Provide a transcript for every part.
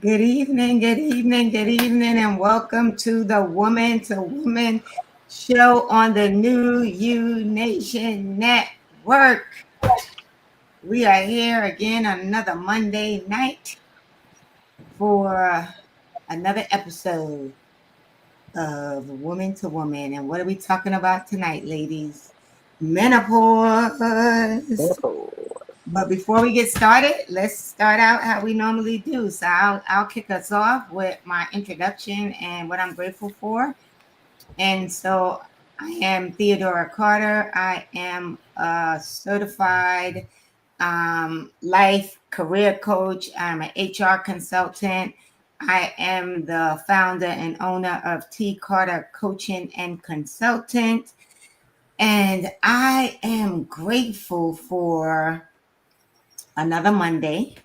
Good evening, and welcome to the Woman to Woman show on the New You Nation Network. We are here again on another Monday night for another episode of Woman to Woman. And what are we talking about tonight, ladies? Menopause. But before we get started, let's start out how we normally do. So I'll kick us off with my introduction and what I'm grateful for. And so I am Theodora Carter. I am a certified life career coach. I'm an HR consultant. I am the founder and owner of T. Carter Coaching and Consultant. And I am grateful for another Monday.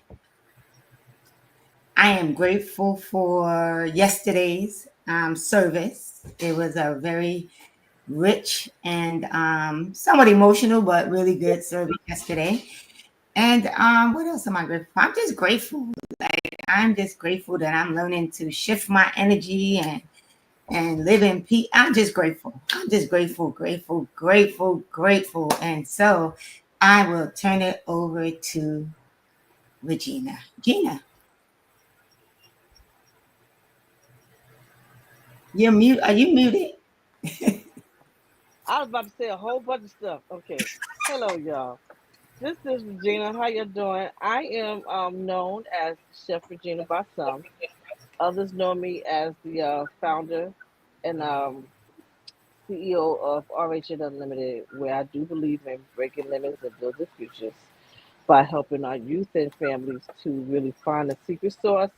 I am grateful for yesterday's service. It was a very rich and somewhat emotional, but really good service yesterday. And what else am I grateful for? I'm just grateful. I'm just grateful that I'm learning to shift my energy and live in peace. I'm just grateful. I'm just grateful. And so I will turn it over to Regina. Gina. You're mute. Are you muted? I was about to say a whole bunch of stuff. Okay. Hello, y'all. This is Regina. How you doing? I am known as Chef Regina by some. Others know me as the founder and CEO of RHN Unlimited, where I do believe in breaking limits and building futures by helping our youth and families to really find a secret sauce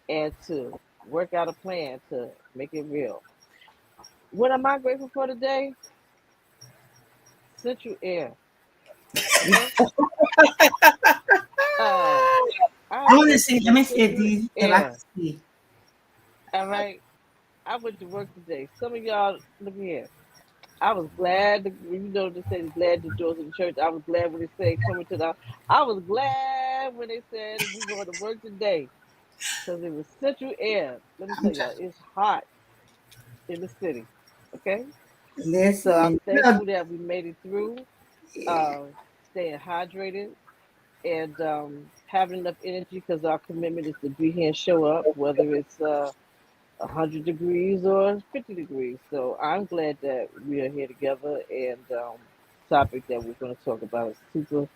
and to work out a plan to make it real. What am I grateful for today? Central Air. Okay. Uh, I I'm want to grateful see. for Let me see Central if I can Air. see. All right. I went to work today. Some of y'all, look here. I was glad, they say glad the doors of the church. I was glad when they said coming to the. I was glad when they said we going to work today because it was Central Air. Let me I'm tell trying. y'all, it's hot in the city. Okay. So I'm Listen, thankful that we made it through, yeah. uh, staying hydrated and having enough energy because our commitment is to be here and show up, whether it's 100 degrees or 50 degrees. So I'm glad that we are here together. And topic that we're going to talk about is super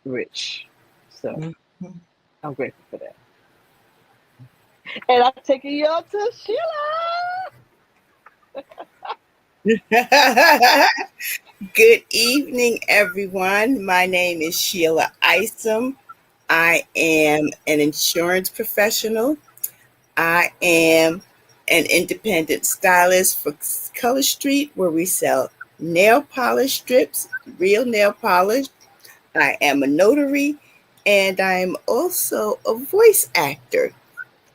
rich. So Mhm. I'm grateful for that. And I'm taking y'all to Sheila. Good evening, everyone. My name is Sheila Isom. I am an insurance professional. I am an independent stylist for Color Street, where we sell nail polish strips, real nail polish. I am a notary, and I am also a voice actor.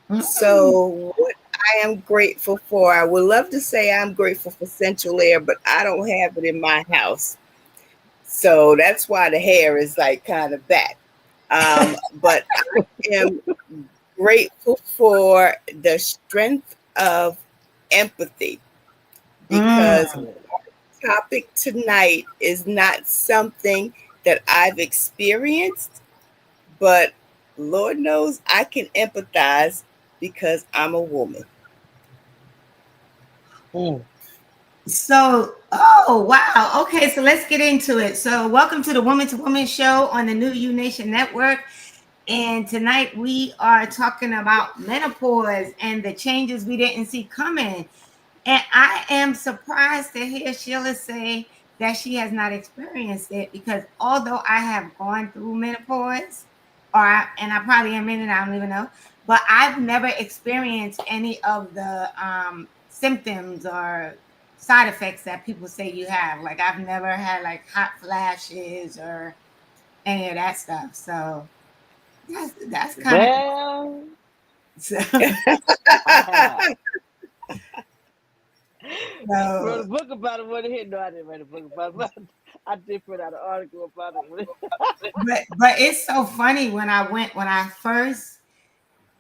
Mm-mm. So, what I am grateful for, I would love to say I'm grateful for central air, but I don't have it in my house. So that's why the hair is like kind of back. But I am grateful for the strength of empathy because Mm. Yeah. topic tonight is not something that I've experienced, but Lord knows I can empathize because I'm a woman. Mm. So, oh wow. Okay, so let's get into it. So, welcome to the Woman to Woman show on the New You Nation Network. And tonight we are talking about menopause and the changes we didn't see coming. And I am surprised to hear Sheila say that she has not experienced it because although I have gone through menopause, and I probably am in it, I don't even know, but I've never experienced any of the symptoms or side effects that people say you have. Like I've never had like hot flashes or any of that stuff. So that's kind of Well, so, I have. Wrote so a book about it. One here. No, I didn't write a book about it. But I did put out an article about it. but it's so funny when I first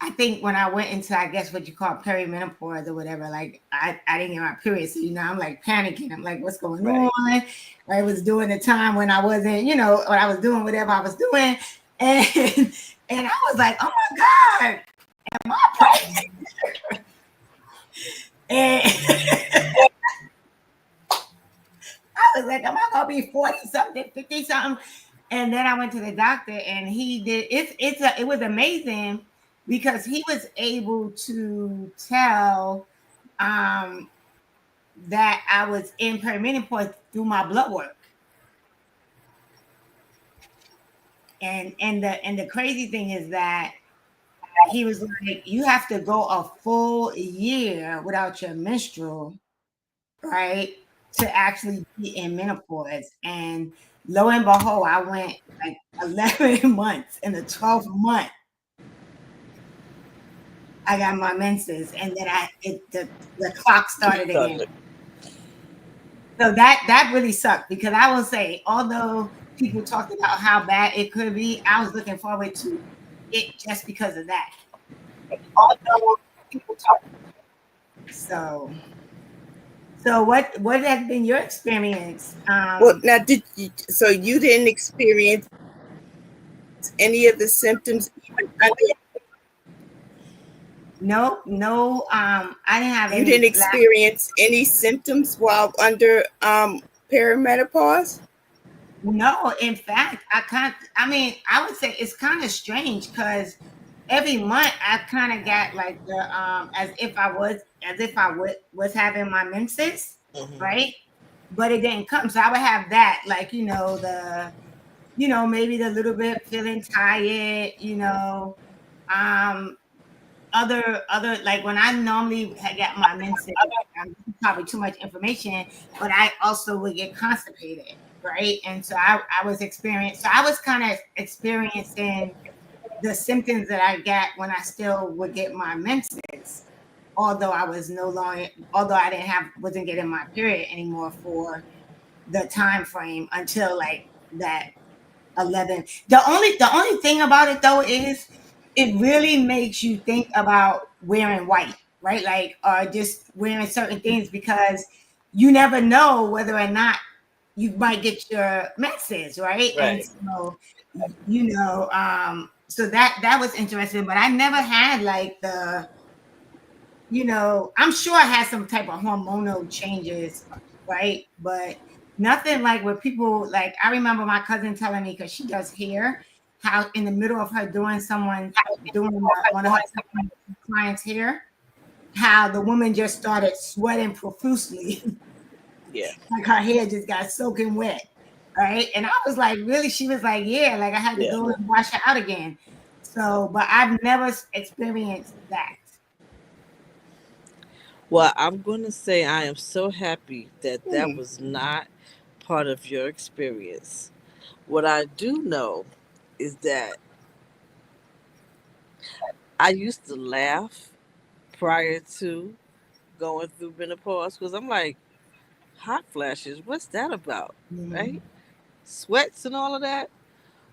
I think when I went into, I guess what you call perimenopause or whatever, like I didn't get my period. So, I'm like panicking. I'm like, what's going Right. on? I was doing the time when I wasn't, when I was doing whatever I was doing. And and I was like, oh my God, am I pregnant? And I was like, am I gonna be 40 something, 50 something? And then I went to the doctor and he did it was amazing because he was able to tell um that I was in perimenopause through my blood work. And the crazy thing is that he was like, you have to go a full year without your menstrual, right? To actually be in menopause. And lo and behold, I went like 11 months. In the 12th month, I got my menses, and then the clock started again. So that really sucked because I will say, although people talked about how bad it could be, I was looking forward to it just because of that. Although people talk. So what has been your experience? Well, now did you, so you didn't experience any of the symptoms even under, No, I didn't have you any didn't black. experience any symptoms while under perimenopause? No, in fact, I can't. I mean, I would say it's kind of strange because every month I kind of got like the as if I was having my menses, Mm-hmm. right? But it didn't come, so I would have that, like maybe the little bit feeling tired, um, other like when I normally had got my menses, probably too much information, but I also would get constipated, right? And so I was kind of experiencing the symptoms that I got when I still would get my menses, although I was no longer, although I didn't have wasn't getting my period anymore for the time frame until like that 11. The only thing about it though is it really makes you think about wearing white, right? Like, or just wearing certain things because you never know whether or not you might get your menses, right? And Right. so, so that was interesting, but I never had like I'm sure I had some type of hormonal changes, right? But nothing like where people like. I remember my cousin telling me because she does hair, how in the middle of her doing one of her clients' hair, how the woman just started sweating profusely, Yeah. like her hair just got soaking wet, right? And I was like, really? She was like, yeah, like I had to Yeah. go and wash it out again. So, but I've never experienced that. Well, I'm going to say I am so happy that that Hmm. was not part of your experience. What I do know is that I used to laugh prior to going through menopause because I'm like, hot flashes, what's that about? Right? Mhm. Sweats and all of that.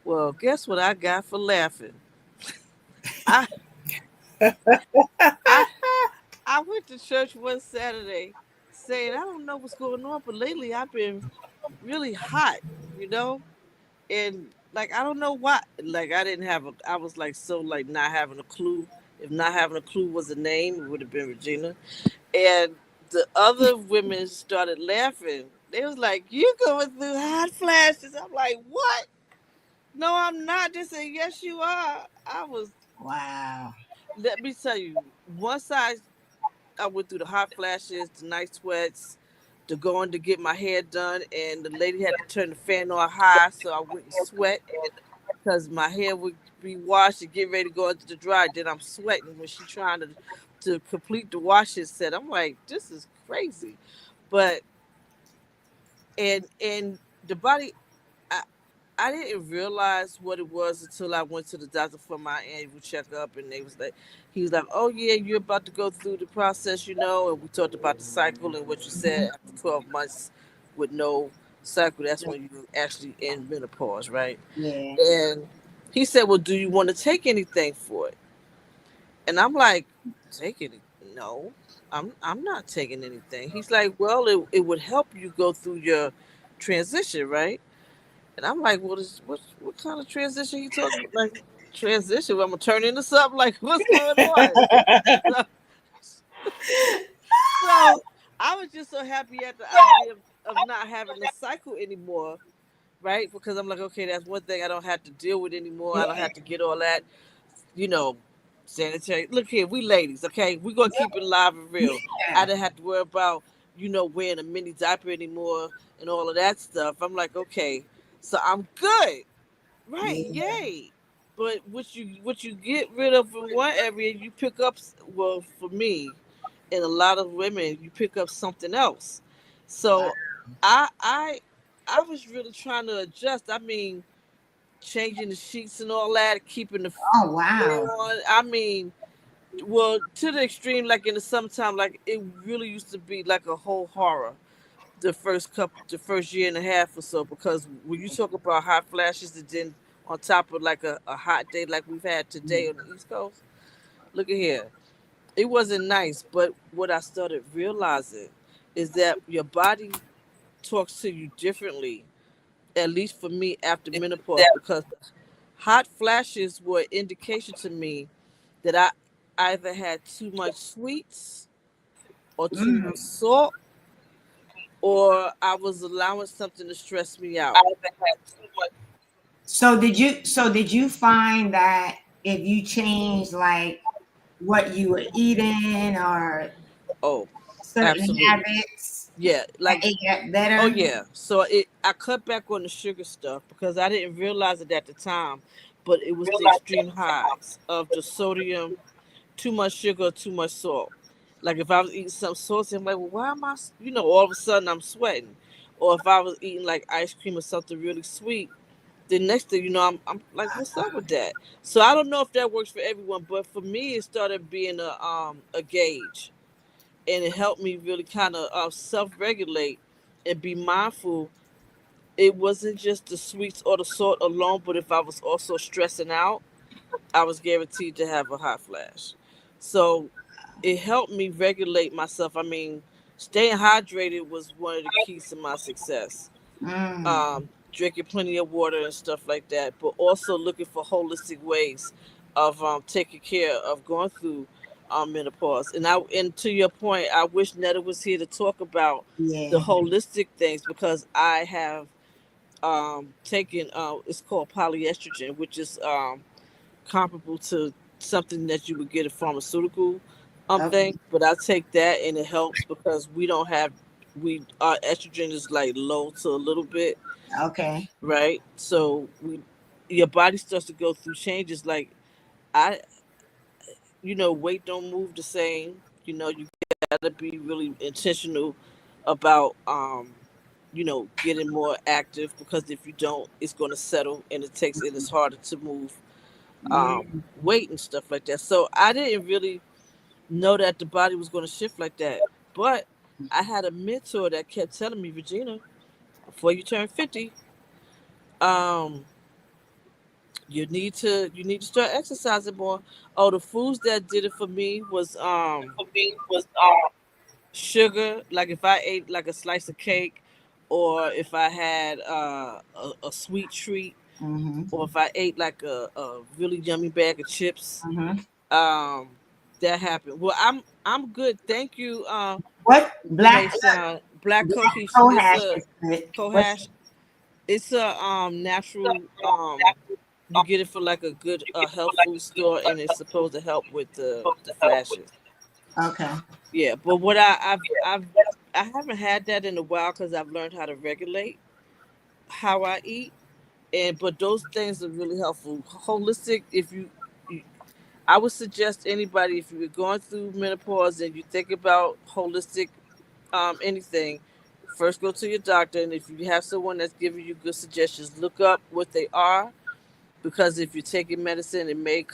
Well, guess what I got for laughing? I I I went to church one Saturday saying I don't know what's going on, but lately I've been really hot, you know? And like I don't know why. Like I was like so like not having a clue. If not having a clue was a name, it would have been Regina. And the other women started laughing. They was like, "You going through hot flashes?" I'm like, "What? No, I'm not." They said, "Yes, you are." I was. Wow. Let me tell you. Once I went through the hot flashes, the night sweats, the going to get my hair done, and the lady had to turn the fan on high so I wouldn't sweat because my hair would be washed and get ready to go into the dry. Then I'm sweating when she trying to complete the washing set. I'm like, this is crazy, but and the body. I, I didn't realize what it was until I went to the doctor for my annual checkup, and he was like, "Oh yeah, you're about to go through the process, you know." And we talked about the cycle and what you said Mhm. after 12 months with no cycle, that's when you actually in menopause, right? Yeah. And he said, "Well, do you want to take anything for it?" And I'm like, taking it? No, I'm not taking anything. He's like, well, it would help you go through your transition, right? And I'm like, what kind of transition he talking about? Like transition? I'm gonna turn into something? Like what's going on? So, so I was just so happy at the idea of not having the cycle anymore, right? Because I'm like, okay, that's one thing I don't have to deal with anymore. I don't have to get all that, you know, sanitary. Look here, we ladies, okay? We're gonna keep it live and real. I Yeah. didn't have to worry about, wearing a mini diaper anymore and all of that stuff. I'm like, okay, so I'm good. Right, Yeah. yay. But what you get rid of in one area, you pick up, well, for me and a lot of women, you pick up something else. Wow. So I I I was really trying to adjust. I mean, changing the sheets and all that, keeping the Oh wow. on. I mean, well, to the extreme, like in the summertime, like it really used to be like a whole horror the first year and a half or so, because when you talk about hot flashes and then on top of like a hot day like we've had today on the East Coast, look at here. It wasn't nice, but what I started realizing is that your body talks to you differently, at least for me after menopause, because hot flashes were an indication to me that I either had too much sweets or too Mm. much salt, or I was allowing something to stress me out. So did you find that if you changed like what you were eating or Oh, certain absolutely. habits Yeah, that like, it got oh better? yeah. So I cut back on the sugar stuff because I didn't realize it at the time, but it was the extreme highs of the sodium, too much sugar, too much salt. Like if I was eating something salty, I'm like, well, why am I? All of a sudden I'm sweating. Or if I was eating like ice cream or something really sweet, the next thing you know, I'm like, what's up with that? So I don't know if that works for everyone, but for me, it started being a gauge, and it helped me really kind of self regulate and be mindful. It wasn't just the sweets or the salt alone, but if I was also stressing out, I was guaranteed to have a hot flash. So it helped me regulate myself. I mean, staying hydrated was one of the keys to my success. Mm. Drinking plenty of water and stuff like that, but also looking for holistic ways of taking care of going through menopause. And to your point, I wish Netta was here to talk about the Yeah. holistic things, because I have taken it's called polyestrogen, which is comparable to something that you would get a pharmaceutical Okay. thing, but I take that and it helps because we don't have we our estrogen is like low to a little bit, Okay. right? So your body starts to go through changes. Like I, weight don't move the same. You gotta be really intentional about getting more active, because if you don't, it's gonna settle and it's harder to move Mm. weight and stuff like that. So I didn't really know that the body was gonna shift like that, but I had a mentor that kept telling me, Regina, before you turn 50, um, you need to start exercising more. Oh, the foods that did it for me was sugar. Like if I ate like a slice of cake, or if I had a sweet treat, Mm-hmm. or if I ate like a really yummy bag of chips, Mm-hmm. um, that happened. Well, I'm good. Thank you, What Mason. Black black cohesion. It's cohash a is good? What's cohash. It's a natural. You get it for like a good health food store, and it's supposed to help with the flashes. okay? Yeah, but what I haven't had that in a while because I've learned how to regulate how I eat, and but those things are really helpful. Holistic. If you I would suggest anybody, if you're going through menopause and you think about holistic anything, first go to your doctor, and if you have someone that's giving you good suggestions, look up what they are, because if you're taking medicine, it may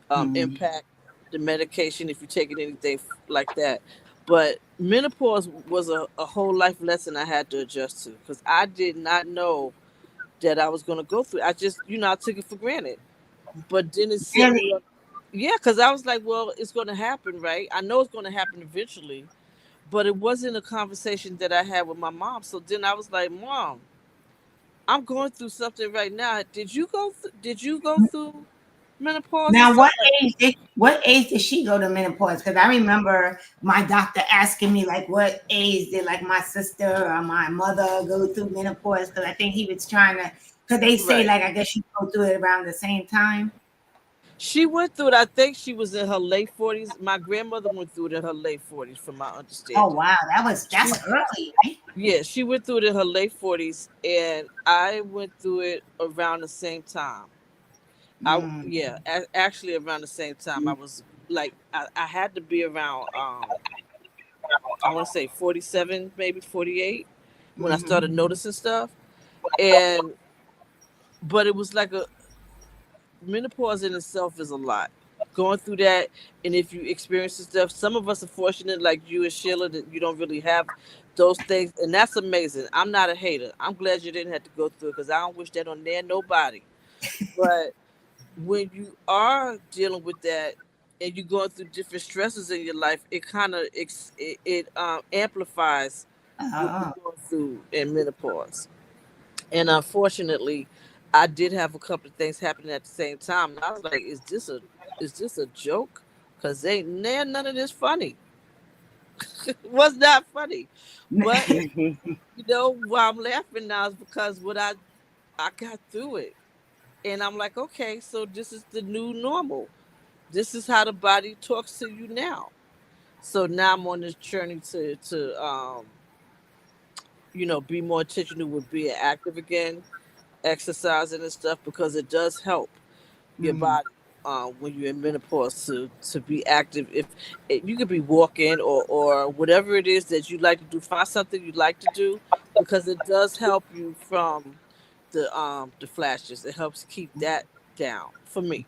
Mm. impact the medication if you're taking anything like that. But menopause was a whole life lesson I had to adjust to, because I did not know that I was going to go through it. I just I took it for granted, but then it set me Really? up. Yeah, because I was like, well, it's going to happen, right? I know it's going to happen eventually, but it wasn't a conversation that I had with my mom. So then I was like, Mom, I'm going through something right now. Did you go through menopause and Now, stuff like? what age did she go to menopause? Because I remember my doctor asking me like, what age did like my sister or my mother go through menopause? Because I think he was trying to. Because they say Right. like I guess you go through it around the same time. She went through it. I think she was in her late 40s. My grandmother went through it in her late 40s, from my Oh understanding. wow, She, that's early, right? yeah, she went through it in her late 40s, and I went through it around the same time. Mm, Actually around the same time. I was like, I had to be around, I want to say 47, maybe 48, when I mm-hmm. started noticing stuff. And, but it was like a, menopause in itself is a lot. Going through that, and if you experience this stuff, some of us are fortunate, like you and Sheila, that you don't really have those things, and that's amazing. I'm not a hater. I'm glad you didn't have to go through it because I don't wish that on there nobody. But when you are dealing with that and you're going through different stresses in your life, it kind of amplifies what Oh, you're going through in menopause. And unfortunately, I did have a couple of things happening at the same time, and I was like, is this a joke? Cause ain't none of this funny. It was not funny, but why I'm laughing now is because what I got through it, and I'm like, okay, so this is the new normal. This is how the body talks to you now. So now I'm on this journey to be more intentional with being active again, exercising and stuff, because it does help your mm. body when you're in menopause to be active. If you could be walking or whatever it is that you like to do, find something you like to do, because it does help you from the flashes. It helps keep that down for me.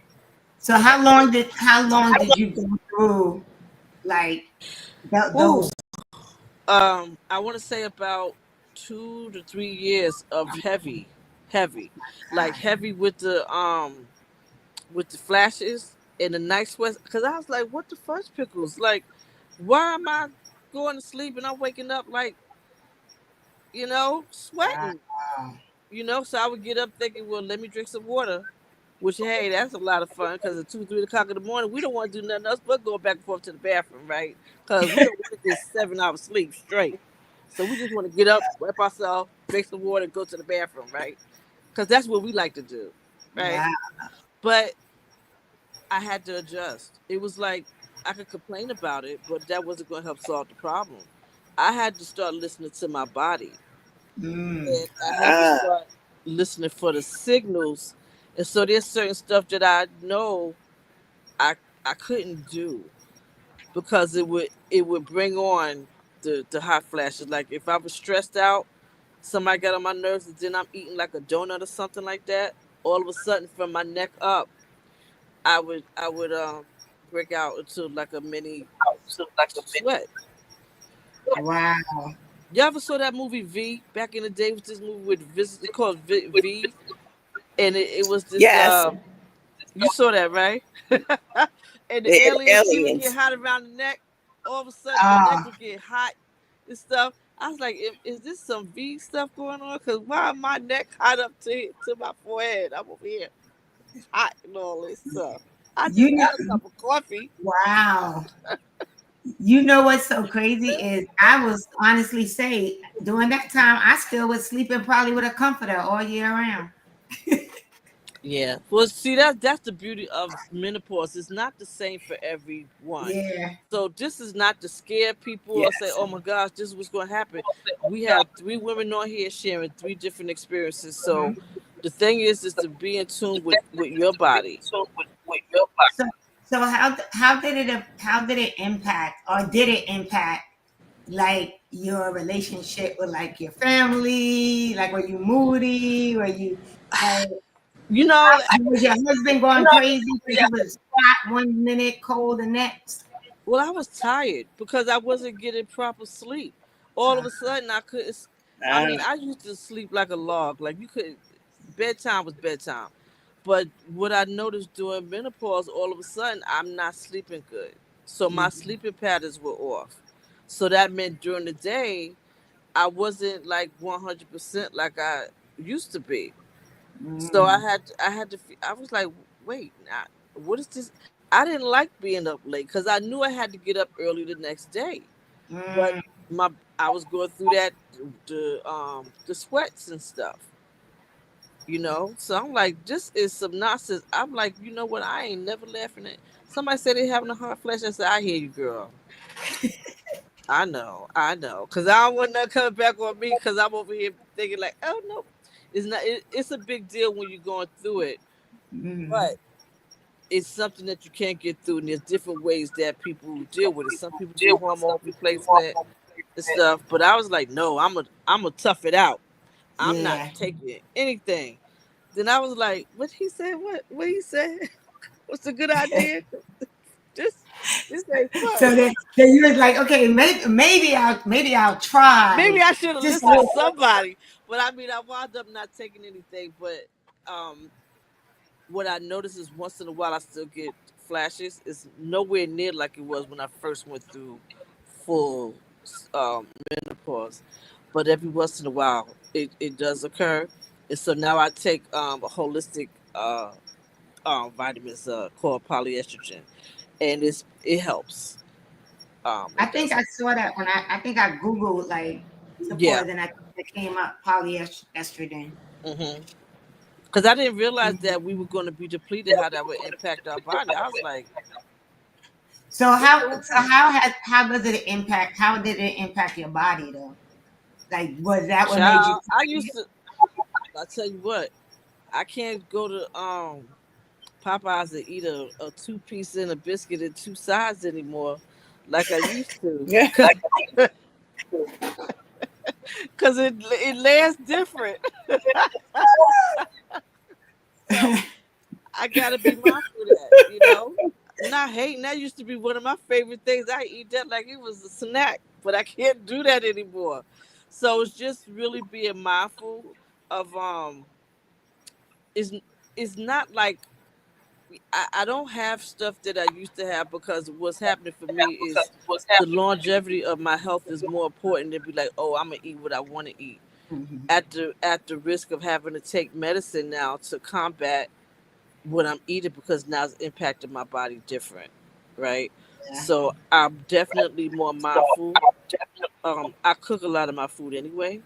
So It helps. how long did you go through like Ooh, those? I want to say about 2 to 3 years of heavy, like heavy with the flashes and the night sweats. Because I was like, what the fudge pickles? Like, why am I going to sleep and I'm waking up like, sweating? Wow. So I would get up thinking, well, let me drink some water. Which, hey, that's a lot of fun because at 2, 3 o'clock in the morning, we don't want to do nothing else but go back and forth to the bathroom, right? Because we don't want to get 7 hours sleep straight. So we just want to get up, wipe ourselves, drink some water, and go to the bathroom, right? Because that's what we like to do, right? Wow. But I had to adjust. It was like I could complain about it, but that wasn't going to help solve the problem. I had to start listening to my body, Mm. and I had to start listening for the signals. And so there's certain stuff that I know I I couldn't do because it would bring on the hot flashes. Like if I was stressed out, somebody got on my nerves, and then I'm eating like a donut or something like that. All of a sudden, from my neck up, I would break out into like a mini sweat. Wow. You ever saw that movie V back in the day? With this movie with it's called V, and it was this. Yes, You saw that, right? And the the alien skin would get aliens. hot around the neck. All of a sudden, the neck Oh, would get hot and stuff. I was like, is this some V stuff going on? Because why my neck hot up to my forehead? I'm over here hot and all this stuff. I you just know, got a cup of coffee. wow. You know what's so crazy is I was honestly say during that time I still was sleeping probably with a comforter all year round. Yeah. Well, see, that's the beauty of menopause. It's not the same for everyone. Yeah. So this is not to scare people or say, Yes. "Oh my gosh, this is what's going to happen." We have 3 women on here sharing 3 different experiences. So Mhm. the thing is to be in tune with your body. So so how did it impact or did it impact like your relationship with like your family? Like were you moody? Were you like You know, was your husband going crazy because he was hot one minute, cold the next? well, I was tired because I wasn't getting proper sleep. All of a sudden, I could. I Ah, mean, I used to sleep like a log. Like you could, bedtime was bedtime. But what I noticed during menopause, all of a sudden, I'm not sleeping good. So my Mhm. sleeping patterns were off. So that meant during the day, I wasn't like 100% like I used to be. So Mm. I was like, wait, now, what is this? I didn't like being up late because I knew I had to get up early the next day. But Mm. my I was going through that the sweats and stuff. So I'm like, this is some nonsense. I'm like, you know what? I ain't never laughing at. Somebody said they having a hot flash. I said, I hear you, girl. I know, cause I don't want nothing coming back on me, cause I'm over here thinking like, oh no, it's not. It's a big deal when you're going through it, Mm. but it's something that you can't get through, and there's different ways that people deal with it. Some people do hormone replacement and stuff, but I was like, no, I'm a tough it out. I'm not Yeah. taking anything. Then I was like, what he said? What he said? What's a good idea? This this ain't fun. So then you was like, okay, maybe I'll Maybe try. I should have Just listened to somebody. But I mean, I wound up not taking anything. But um, what I notice is once in a while I still get flashes. It's nowhere near like it was when I first went through full menopause. But every once in a while it does occur. And so now I take a holistic vitamins called polyestrogen, and it helps. I It think does I help. saw that when I think I googled like Yeah. menopause and I think it came up polyestrogen. Hmm. Because I didn't realize Mhm. that we were going to be depleted, how that would impact our body. I was like, So what's how going so on? how did it impact your body though? Like was that what made you Child, I used to, I tell you what, I can't go to Popeyes and eat a two-piece and a biscuit and two sides anymore like I used to. Yeah. Because it lands different. So I got to be mindful of that. Not hating. That used to be one of my favorite things. I eat that like it was a snack, but I can't do that anymore. So it's just really being mindful of is it's not like I don't have stuff that I used to have because what's happening for me is the longevity of my health is more important than be like, oh, I'm gonna eat what I want to eat Mhm. at the risk of having to take medicine now to combat what I'm eating because now it's impacting my body different, right? Yeah. So I'm definitely more mindful. I cook a lot of my food anyway,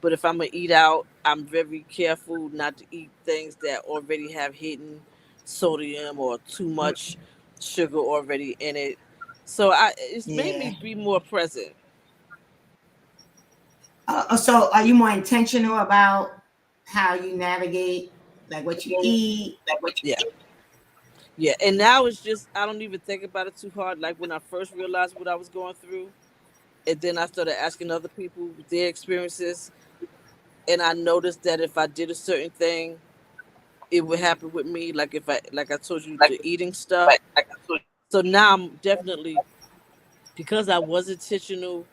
but if I'm gonna eat out, I'm very careful not to eat things that already have hidden sodium or too much sugar already in it. So it's made me Yeah. be more present. So are you more intentional about how you navigate like what you eat? Yeah, yeah. And now it's just I don't even think about it too hard. Like when I first realized what I was going through, and then I started asking other people their experiences, and I noticed that if I did a certain thing, it would happen with me. Like if like I told you, the eating stuff. So now I'm definitely because I was intentional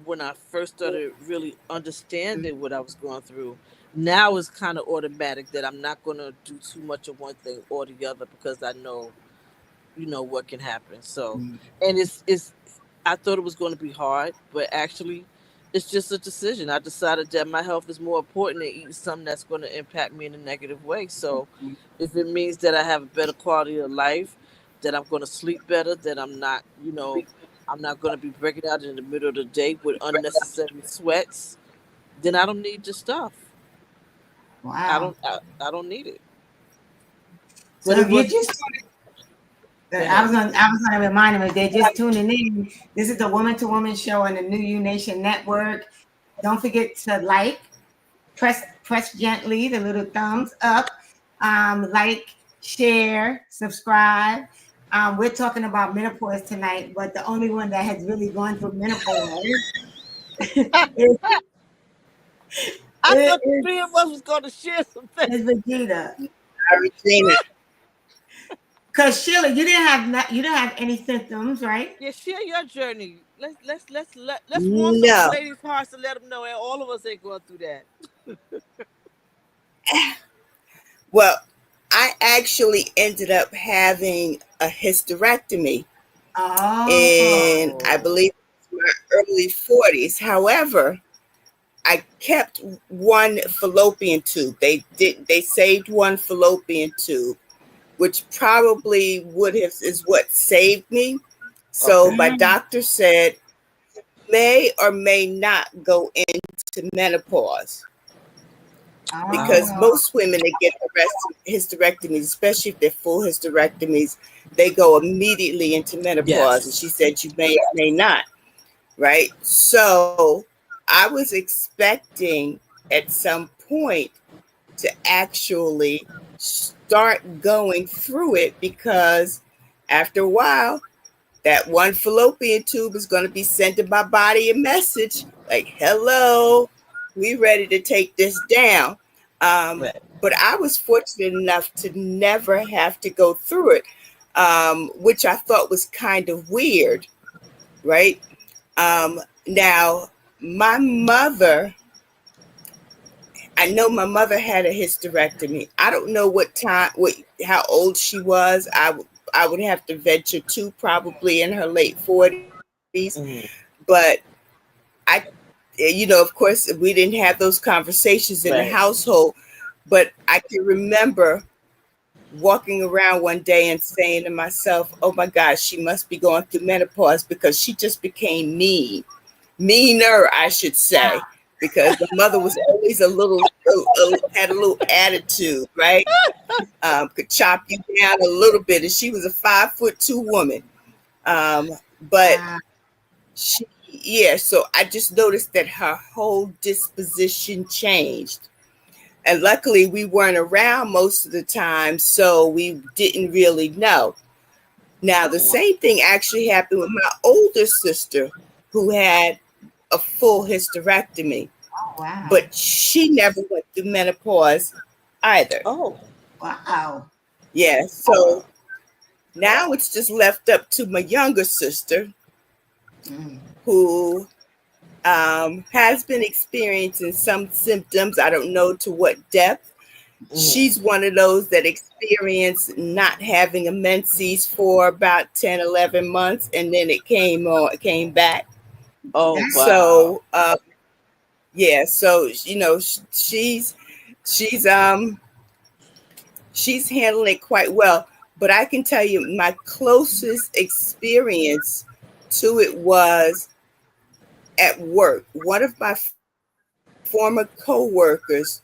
when I first started really understanding what I was going through. Now it's kind of automatic that I'm not going to do too much of one thing or the other because I know what can happen. So, and it's I thought it was going to be hard, but actually it's just a decision. I decided that my health is more important than eating something that's going to impact me in a negative way. So if it means that I have a better quality of life, that I'm going to sleep better, that I'm not going to be breaking out in the middle of the day with unnecessary sweats, then I don't need the stuff. Wow. I don't need it. But So it if you're was just go I ahead. was gonna remind them if they're just tuning in. This is the Woman to Woman show on the New You Nation Network. Don't forget to press gently the little thumbs up, like, share, subscribe. We're talking about menopause tonight, but the only one that has really gone through menopause is, I thought the is, three of us was going to share some things. is Vegeta. Regina. Because Sheila, you didn't have any symptoms, right? Yeah, share your journey. Let's warm some of the No. ladies' hearts and let them know, and all of us ain't going through that. Well, I actually ended up having a hysterectomy Oh, in, I Oh. believe, my early 40s. However, I kept one fallopian tube. They saved one fallopian tube, which probably would have is what saved me. So Okay. my mm, doctor said may or may not go into menopause because oh, Oh. most women that get hysterectomies, especially if they're full hysterectomies, they go immediately into menopause. And she Yes. said you may not, right? So I was expecting at some point to actually start going through it because after a while, that one fallopian tube is going to be sending my body a message like, hello, we ready to take this down. Right. But I was fortunate enough to never have to go through it, which I thought was kind of weird, right? Now, my mother, I know my mother had a hysterectomy. I don't know how old she was. I would have to venture to probably in her late 40s, Mm-hmm. but I, of course, we didn't have those conversations in the Right. household, but I can remember walking around one day and saying to myself, oh my gosh, she must be going through menopause because she just became meaner, I should say, because the mother was always had a little attitude, right? Could chop you down a little bit, and she was a 5'2" woman. Um, but wow. yeah, so I just noticed that her whole disposition changed. And luckily, we weren't around most of the time, so we didn't really know. Now, the Mm. same thing actually happened with my older sister who had a full hysterectomy, Oh, wow. but she never went through menopause either. Oh. Wow. Yeah, so now it's just left up to my younger sister Mm. who has been experiencing some symptoms. I don't know to what depth. Mm-hmm. She's one of those that experienced not having a menses for about 10, 11 months, and then it came back. Oh That, wow. So, yeah, so, she's, she's handling it quite well. But I can tell you my closest experience to it was at work. One of my former coworkers,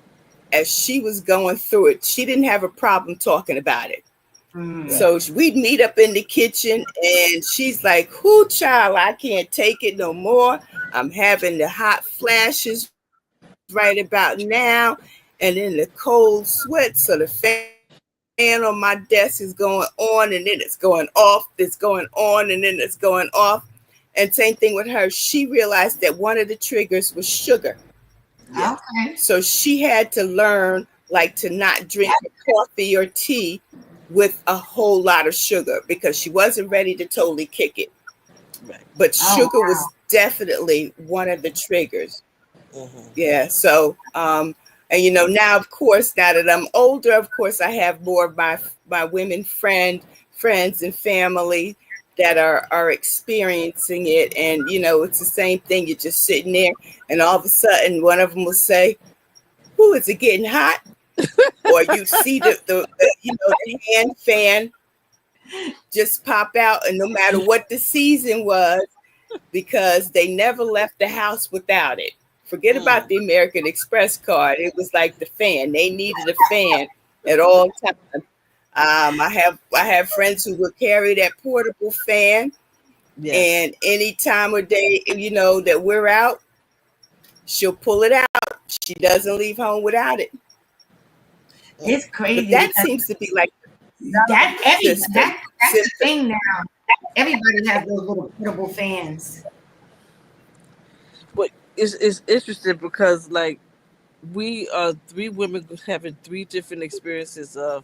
as she was going through it, she didn't have a problem talking about it. So mm, Right. we'd meet up in the kitchen, and she's like, "Whoo, child, I can't take it no more. I'm having the hot flashes right about now, and then the cold sweats. So the fan on my desk is going on, and then it's going off. It's going on, and then it's going off." And same thing with her. She realized that one of the triggers was sugar. Yeah. So she okay. had to learn like to not drink her coffee or tea with a whole lot of sugar because she wasn't ready to totally kick it. Right. But Oh, sugar was definitely one of the triggers. Mm-hmm. Yeah. So, and now, of course, now that I'm older, of course, I have more of my women friends and family that are experiencing it, and it's the same thing. You're just sitting there, and all of a sudden, one of them will say, "Who is it getting hot?" Or you see the hand fan just pop out, and no matter what the season was, because they never left the house without it. Forget about Mm. the American Express card. It was like the fan. They needed a fan at all times. I have friends who would carry that portable fan, Yes. and any time of day, that we're out, she'll pull it out. She doesn't leave home without it. Mm. it's But crazy that because seems to be like the that every system. that's the thing now. Everybody has those little portable fans. But it's interesting because like we are three women having three different experiences of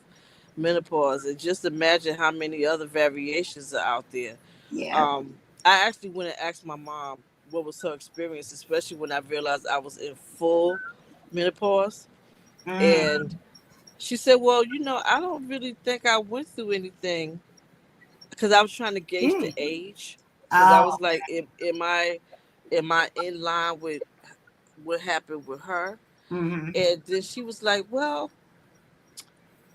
menopause, and just imagine how many other variations are out there. Yeah. Um, I actually went and asked my mom what was her experience, especially when I realized I was in full menopause, Mm. and She said, "Well, I don't really think I went through anything because I was trying to gauge the Mm. age because I Oh. was like, am I in line with what happened with her?" Hmm. And then she was like, "Well,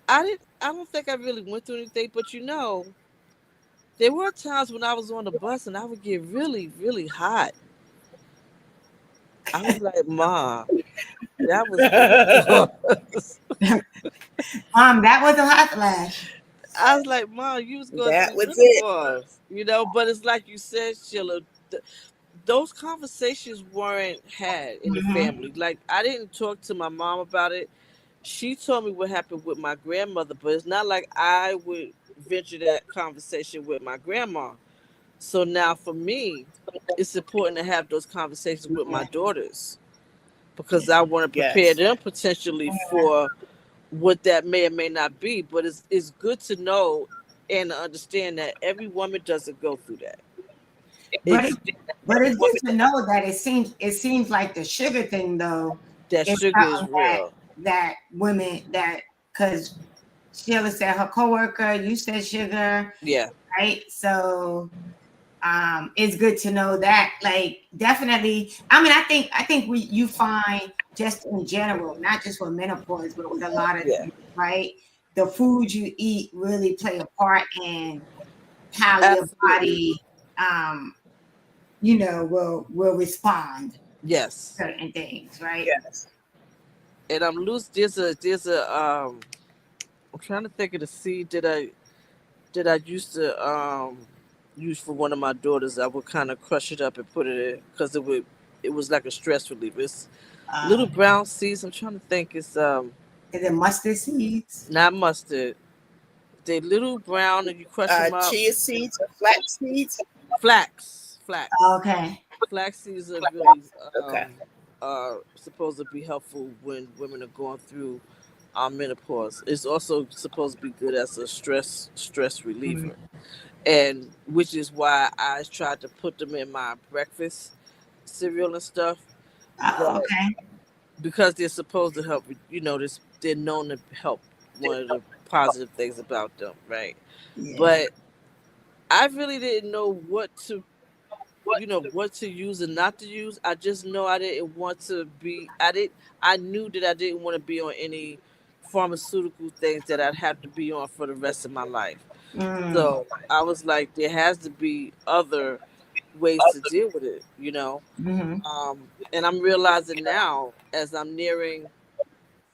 I don't think I really went through anything, but there were times when I was on the bus and I would get really, really hot." I was like, "Ma, that was menopause." That was a hot flash. I was like, "Mom, you was going That through was it. menopause, But it's like you said, Sheila, those conversations weren't had in the Hmm. family. Like I didn't talk to my mom about it. She told me what happened with my grandmother, but it's not like I would venture that conversation with my grandma. So now for me, it's important to have those conversations with my Yeah. daughters Yeah. because I want to prepare Yes. them potentially for what that may or may not be. But it's good to know and to understand that every woman doesn't go through that. But It's it, but it's good to know that it seems like the sugar thing though that is sugar is something that real. that women that because Sheila said her coworker, you said sugar, Yeah, right? So it's good to know that. Like definitely, I mean, I think you find just in general, not just with menopause, but with a lot of yeah, things, right? The food you eat really play a part in how your absolutely. body um will respond to Yes. certain things, right? Yes. And I'm loose. There's a. I'm trying to think of the seed that I used to use for one of my daughters. I would kind of crush it up and put it in because it was like a stress reliever. It's little Um, brown seeds. I'm trying to think. It's is it mustard seeds? not mustard. They little brown and you crush them up. Chia seeds or flax seeds. Flax. Okay. Flax seeds are really Okay. supposed to be helpful when women are going through menopause. It's also supposed to be good as a stress Mm. reliever, and which is why I tried to put them in my breakfast cereal and stuff. But Okay. because they're supposed to help, they're known to help. One of the positive things about them, right? Yeah. But I really didn't know what to use and not to use. I just know I didn't want to be. I knew that I didn't want to be on any pharmaceutical things that I'd have to be on for the rest of my life. Mm. So I was like, there has to be other ways to deal with it. Hmm. And I'm realizing now, as I'm nearing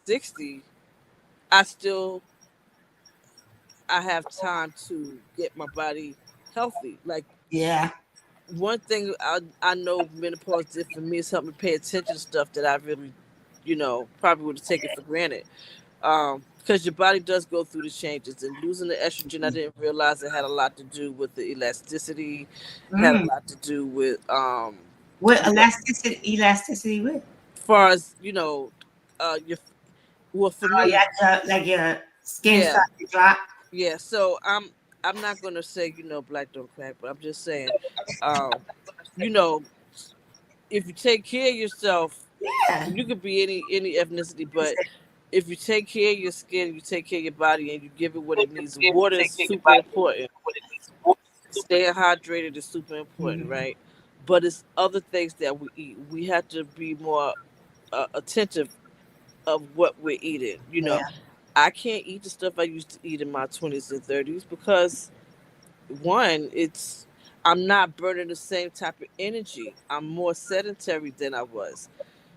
60, I still I have time to get my body healthy. Like Yeah. one thing I know menopause did for me is help me pay attention to stuff that I really, probably would have taken for granted. Because your body does go through the changes, and losing the estrogen, I didn't realize it had a lot to do with the elasticity, had a Mm. lot to do with What you know, elasticity with? far as your well for Oh, me, yeah, like your skin yeah, starts to drop. yeah. So I'm not gonna say black don't crack, but I'm just saying, um, you know, if you take care of yourself, Yeah. you could be any ethnicity, but if you take care of your skin, you take care of your body, and you give it what it needs. Water is super important. Staying hydrated is super important, Mhm. right? But it's other things that we eat. We have to be more attentive of what we're eating. Yeah. I can't eat the stuff I used to eat in my 20s and 30s because one, I'm not burning the same type of energy. I'm more sedentary than I was.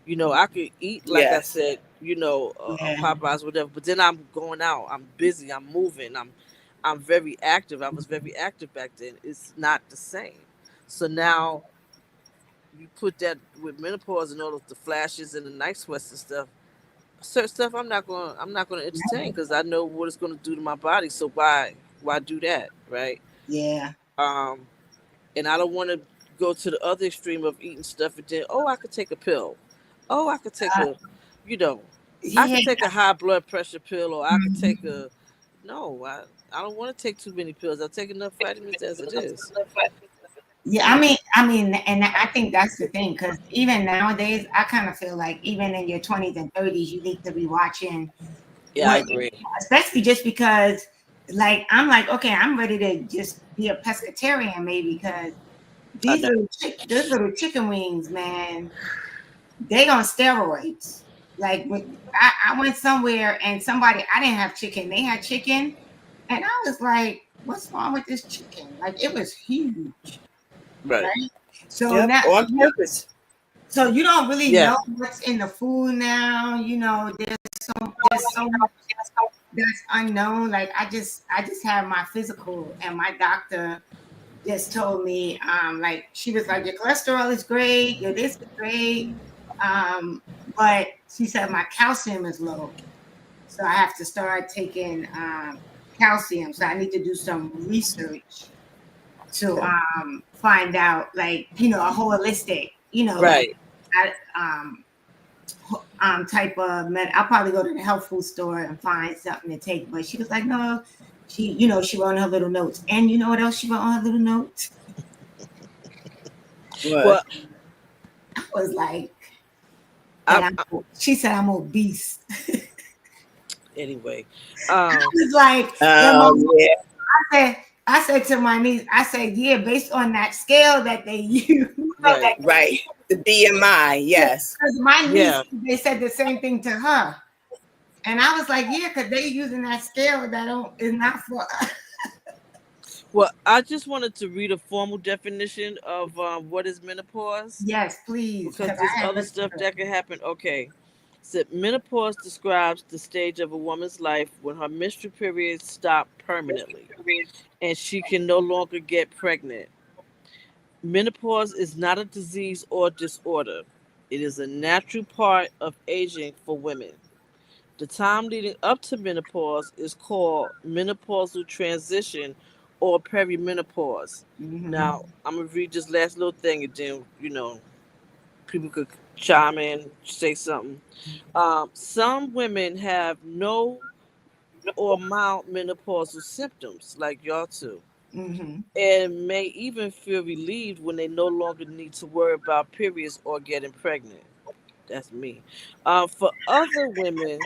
I could eat, like I Yes. said, Yeah. Popeyes, whatever. But then I'm going out. I'm busy. I'm moving. I'm very active. I was very active back then. It's not the same. So now you put that with menopause and all of the flashes and the night sweats and stuff. Certain stuff I'm not gonna entertain because I know what it's gonna do to my body. So why do that, right? Yeah. Um, and I don't want to go to the other extreme of eating stuff and then I could take a pill. Oh, I could take Uh, you know, I yeah. could take a high blood pressure pill, or I could take Mhm. a. No, I don't want to take too many pills. I take enough vitamins as it is. Yeah, You know. and I think that's the thing because even nowadays, I kind of feel like even in your 20s and 30s, you need to be watching Yeah, I agree. especially just because, like, I'm like, okay, I'm ready to just be a pescatarian maybe because I know. those little chicken wings, man, they on steroids. Like when I went somewhere and somebody I didn't have chicken, they had chicken, and I was like, what's wrong with this chicken? Like it was huge, Right. right? So Yep, now, on purpose. so you don't really Yeah. know what's in the food now. You know, there's so much that's unknown. Like I just have my physical, and my doctor just told me, like she was like, your cholesterol is great, your this is great, but she said my calcium is low, so I have to start taking calcium. So I need to do some research to Okay. find out, like a holistic, like Right. I, type of med. I'll probably go to the health food store and find something to take. But she was like, no, she wrote on her little notes. And you know what else she wrote on her little notes? What? Well, I was like, I, I she said I'm obese. anyway. I was like, and Oh yeah. I said to my niece, I said, yeah, based on that scale that they use. Right. Right. The BMI. Yes. Because my niece, Yeah. they said the same thing to her. And I was like, yeah, because they using that scale that is not for us. Well, I just wanted to read a formal definition of what is menopause Yes, please, because because there's I had other listened stuff to it. that can happen. Okay. So menopause describes the stage of a woman's life when her menstrual periods stop permanently and she can no longer get pregnant. Menopause is not a disease or disorder. It is a natural part of aging for women. The time leading up to menopause is called menopausal transition or perimenopause. Mm-hmm. Now, I'm going to read this last little thing and then, people could chime in, say something. Some women have no or mild menopausal symptoms, like y'all too, Mm-hmm. and may even feel relieved when they no longer need to worry about periods or getting pregnant. That's me. For other women,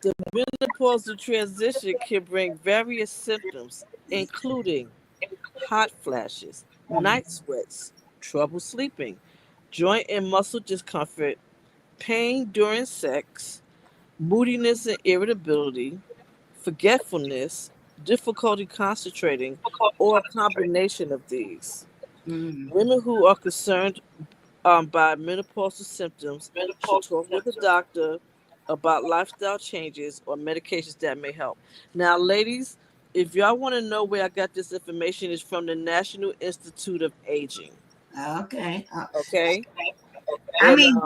the menopausal transition can bring various symptoms, including hot flashes, night sweats, trouble sleeping, joint and muscle discomfort, pain during sex, moodiness and irritability, forgetfulness, difficulty concentrating, or a combination of these. Mm-hmm. Women who are concerned by menopausal symptoms should talk with a doctor about lifestyle changes or medications that may help. Now, ladies, if y'all want to know where I got this information, is from the National Institute of Aging. Okay. Okay, I and mean,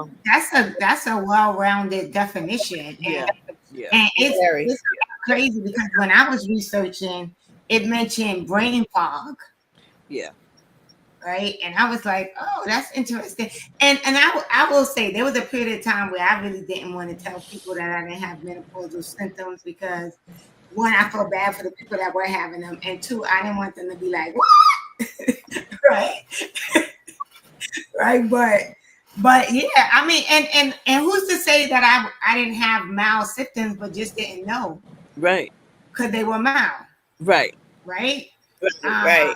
that's a well-rounded definition, yeah, yeah, and Very. it's crazy because when I was researching, it mentioned brain fog, yeah, right? And I was like, oh, that's interesting. And I will say there was a period of time where I really didn't want to tell people that I didn't have menopausal symptoms because one, I felt bad for the people that were having them, and two, I didn't want them to be like, what? Right, right, but yeah, I mean, and who's to say that I didn't have mild symptoms but just didn't know right, because they were mild, right, right? Right. uh, Right.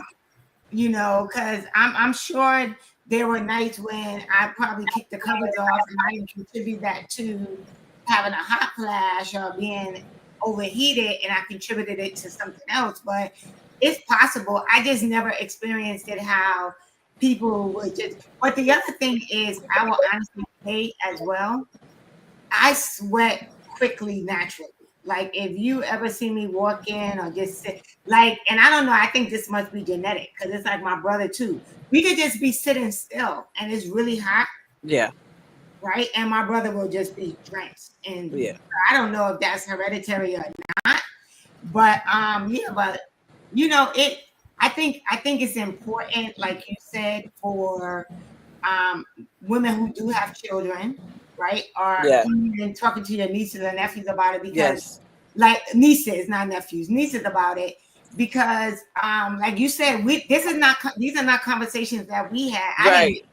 because I'm sure there were nights when I probably kicked the covers off and I didn't contribute that to having a hot flash or being overheated, and I contributed it to something else. But it's possible. I just never experienced it how people would just. But the other thing is, I will honestly say as well, I sweat quickly naturally. Like if you ever see me walk in or just sit, like, and I don't know, I think this must be genetic because it's like my brother too. We could just be sitting still and it's really hot, yeah, right? And my brother will just be drenched. And yeah, I don't know if that's hereditary or not, but yeah, but it I think it's important, like you said, for um, women who do have children, right? Or yeah, even talking to your nieces and nephews about it because, yes, like nieces, not nephews, nieces about it because, like you said, these are not conversations that we had. I didn't, right.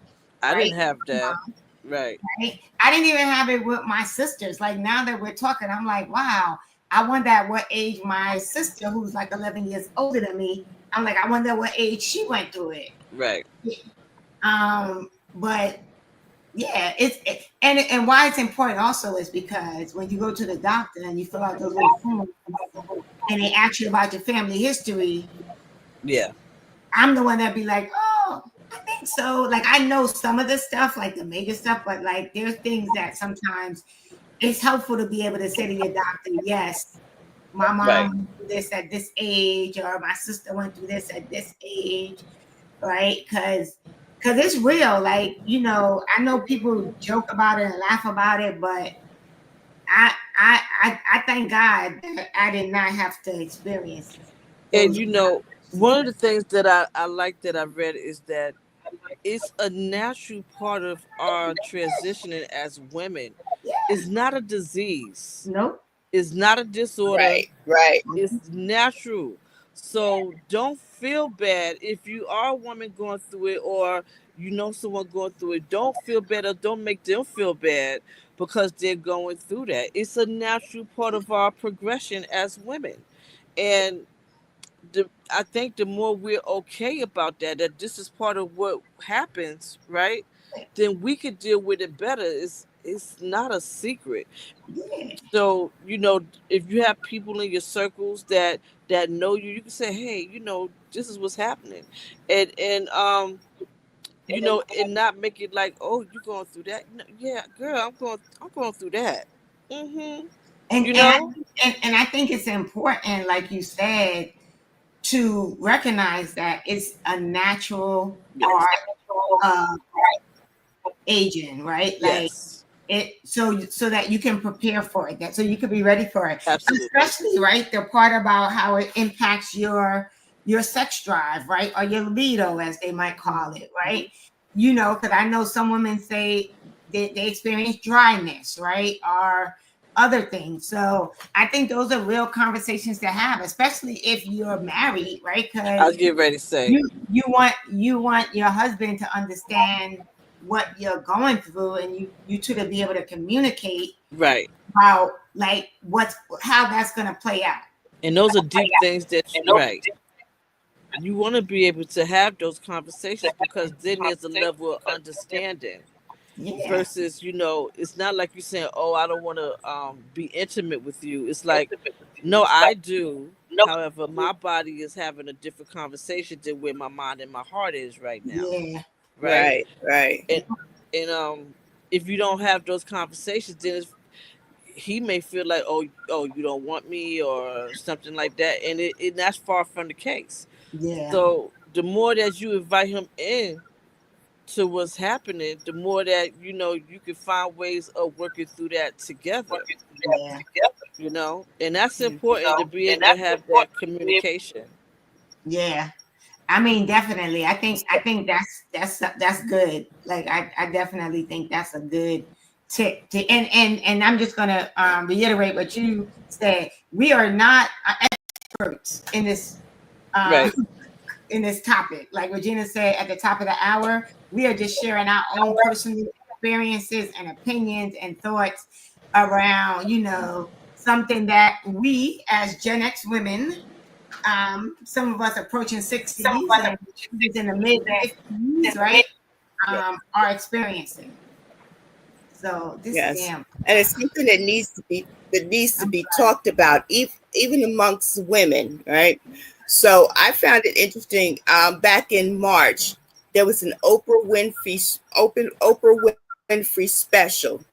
I right? didn't have that. Right, Right? I didn't even have it with my sisters. Like now that we're talking, I'm like, wow. I wonder at what age my sister, who's like 11 years older than me, I'm like, I wonder what age she went through it. Right. But yeah, and why it's important also is because when you go to the doctor and you fill out those little forms and they ask you about your family history, Yeah. I'm the one that be like, oh, I think so. Like I know some of the stuff, like the major stuff, but like there's things that sometimes it's helpful to be able to say to your doctor, yes, my Right. mom went through this at this age, or my sister went through this at this age, right? Because it's real. Like, I know people joke about it and laugh about it, but I thank God that I did not have to experience And those. one of the things that I like that I read is that it's a natural part of our transitioning as women. Yeah. It's not a disease. Nope. It's not a disorder. Right, right. Mhm. It's natural. So don't feel bad if you are a woman going through it, or you know someone going through it. Don't feel bad, or don't make them feel bad because they're going through that. It's a natural part of our progression as women. And I think the more we're okay about that, that this is part of what happens, right? Then we could deal with it better. It's not a secret. Yeah. So if you have people in your circles that know you, you can say, hey, this is what's happening, and not make it like, oh, you're going through that. No, yeah, girl, I'm going through that. Mm-hmm. And You and I know. and I think it's important, like you said, to recognize that it's a natural part Yes. of aging, right? Like Yes. it, so that you can prepare for it, that so you can be ready for it. Absolutely. Especially, right, the part about how it impacts your sex drive, right, or your libido, as they might call it, right? Mhm. Because I know some women say they experience dryness, right, or other things. So I think those are real conversations to have, especially if you're married, right? I Because was getting ready to say. you want your husband to understand what you're going through, and you two to be able to communicate Right. about like how that's going to play out. And those are deep things right. You want to be able to have those conversations because then there's a level of understanding Yeah. versus it's not like you saying, oh, I don't want to be intimate with you. It's like, no, I do. However, my body is having a different conversation than where my mind and my heart is right now, Yeah. right? Right, right. And if you don't have those conversations, then he may feel like, oh, you don't want me or something like that, and that's far from the case. Yeah. So the more that you invite him in to what's happening, the more that you can find ways of working through that together. Yeah. And that's important to be able to have that communication. Yeah. I mean, definitely. I think that's good. Like I definitely think that's a good tip. And I'm just gonna reiterate what you said. We are not experts uh Right. in this topic. Like Regina said at the top of the hour, we are just sharing our own personal experiences and opinions and thoughts around, something that we as Gen X women, some of us approaching 60s and others in the mid 50s, right, are experiencing. So this is Yes. damn. And it's something that needs to be talked about, even amongst women, right? So I found it interesting. Back in March, there was an Oprah Winfrey special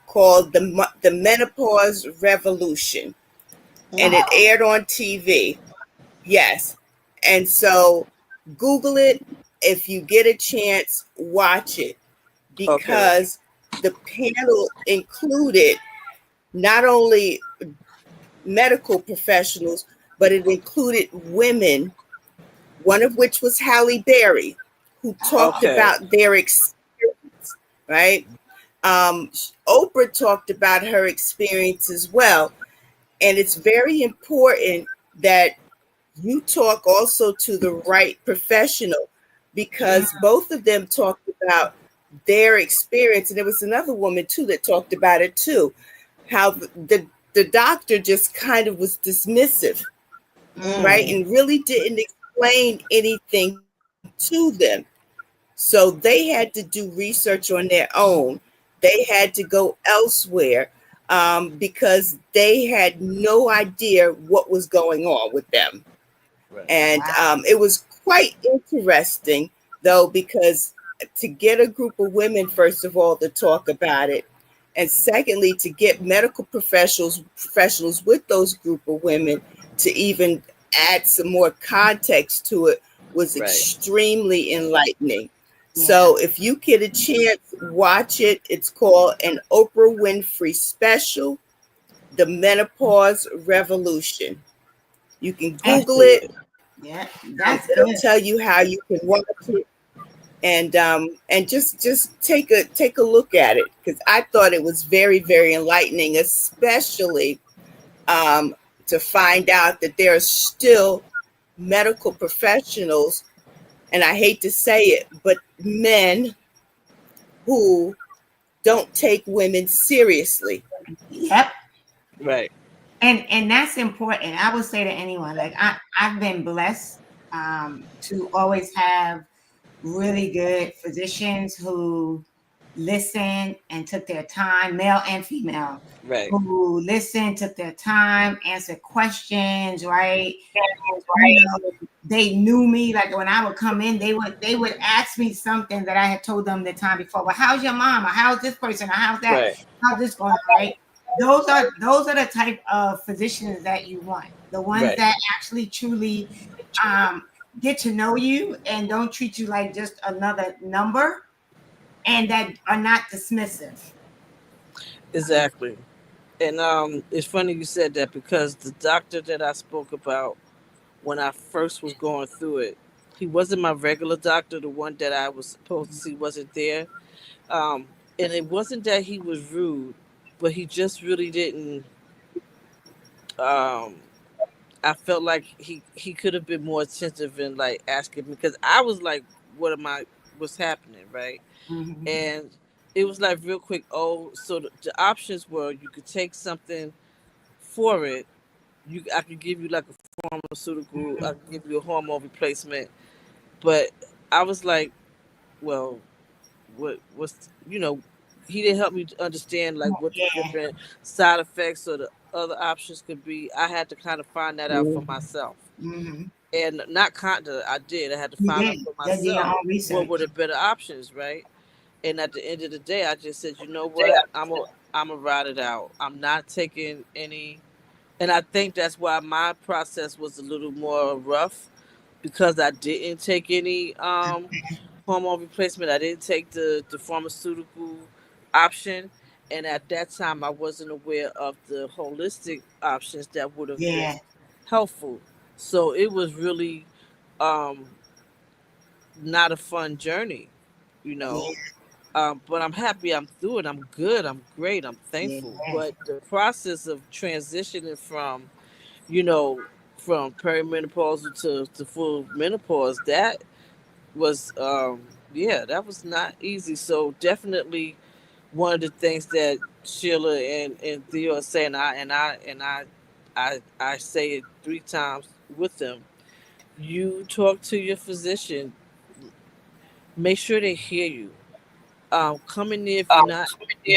called the Menopause Revolution, and it Oh, aired on TV. Yes. And so Google it if you get a chance, watch it, Okay. because the panel included not only medical professionals, but it included women, one of which was Halle Berry, who talked oh, Okay. about their experience, right? Um, Oprah talked about her experience as well. And it's very important that you talk also to the right professional, yeah, because both of them talked about their experience. And there was another woman too that talked about it too, how the the doctor just kind of was dismissive, Mm. right? Mm. And really didn't explain anything to them. So they had to do research on their own. They had to go elsewhere because they had no idea what was going on with them. Right. And Wow. it was quite interesting, though, because to get a group of women, first of all, to talk about it, and secondly, to get medical professionals with those group of women to even add some more context to it was Right. extremely enlightening. Yeah. So if you get a chance, watch it. It's called an Oprah Winfrey special, The Menopause Revolution. You can I And Google see it. it. yeah, that's It'll good. tell you how you can watch it, and just take a look at it, because I thought it was very enlightening, especially um, to find out that there are still medical professionals, and I hate to say it, but men who don't take women seriously. Yep. Right. And that's important. I would say to anyone, like I've been blessed to always have really good physicians who listened and took their time, male and female, Right. who listened, took their time, answered questions, right? You know, they knew me. Like when I would come in, they would ask me something that I had told them the time before. Well, how's your mom? Or how's this person? Or how's that? Right. How's this going? Right? Those are the type of physicians that you want. The ones Right. that actually truly um, get to know you and don't treat you like just another number, and that are not dismissive. Exactly. And it's funny you said that because the doctor that I spoke about when I first was going through it, he wasn't my regular doctor. The one that I was supposed to see wasn't there. Um, and it wasn't that he was rude, but he just really didn't. Um, I felt like he could have been more attentive and like asking me because I was like, "What am I? What's happening?" Right? Mhm. And it was like real quick. Oh, so the options were you could take something for it. I could give you like a pharmaceutical. I could give you a hormone replacement. But I was like, well, what's he didn't help me to understand like what the Yeah, different side effects or the other options could be. I had to kind of find that out for myself, hmm and not kind of I did. I had to you find out did. for That did your myself own what were research. the better options, right? And at the end of the day, I just said, you know what, I'm gonna ride it out. I'm not taking any, and I think that's why my process was a little more rough because I didn't take any hormone replacement. I didn't take the pharmaceutical option, and at that time, I wasn't aware of the holistic options that would have been Yeah, helpful. So it was really um, not a fun journey, you know. yeah, But I'm happy I'm through it. I'm good. I'm great. I'm yeah, thankful. But the process of transitioning from perimenopausal to full menopause, that was yeah, that was not easy. So definitely one of the things that Sheila and Theo are saying, I say it 3 times with them. You talk to your physician, make sure they hear you. Come in there if you're not,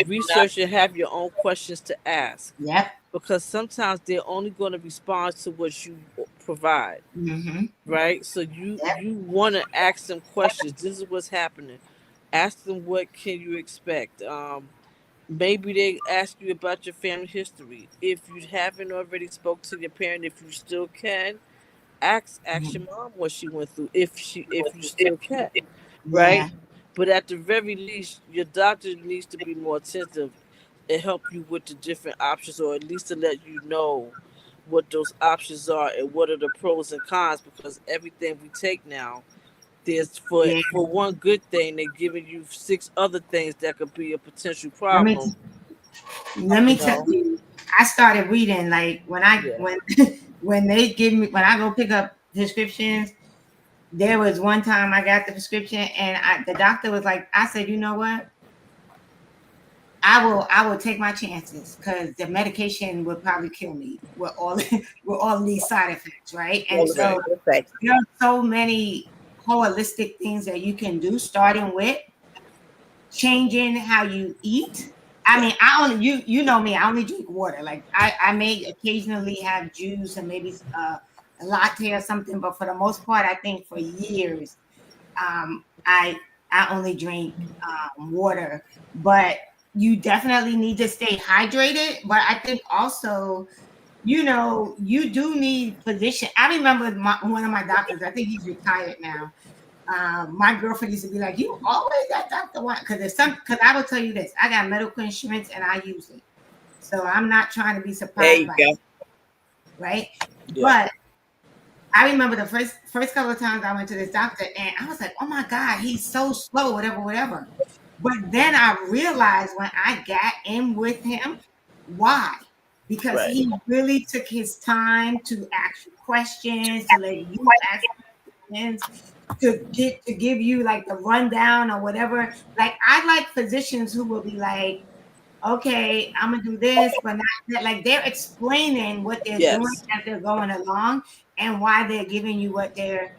research and have your own questions to ask yep, because sometimes they're only going to respond to what you provide, hmm right? So you yep, you want to ask them questions. This is what's happening. Ask them what can you expect. Maybe they ask you about your family history. If you haven't already spoke to your parent, if you still can, ask your mhm, mom what she went through. If you still can, right? yeah. But at the very least, your doctor needs to be more attentive and help you with the different options, or at least to let you know what those options are and what are the pros and cons. Because everything we take now, there's Yeah. for one good thing, they're giving you 6 other things that could be a potential Let me problem. let You me tell know? you. I started reading like Yeah. when when they give me when I go pick up prescriptions. There was one time I got the prescription and the doctor was like, I said, you know what? I will take my chances because the medication would probably kill me with all with all of these side effects, right? And All the so Right. side effects. there are so many holistic things that you can do, starting with changing how you eat. I Yeah. mean, I only you know me. I only drink water. Like I may occasionally have juice and maybe a latte or something, but for the most part, I think for years, um, I I only drink water. But you definitely need to stay hydrated. But I think also, you do need physician. I remember one of my doctors. I think he's retired now. My girlfriend used to be like, "You always got Dr. One," because there's some. Because I will tell you this: I got medical insurance and I use it, so I'm not trying to be There surprised you by go. it, right? Yeah. But I remember the first couple of times I went to this doctor, and I was like, "Oh my God, he's so slow, whatever, whatever." But then I realized when I got in with him, why? Because Right. he really took his time to ask you questions, to let you ask questions, to give you like the rundown or whatever. Like I like physicians who will be like, okay, I'm gonna do this, but not that. Like they're explaining what they're doing Yes. as they're going along and why they're giving you what they're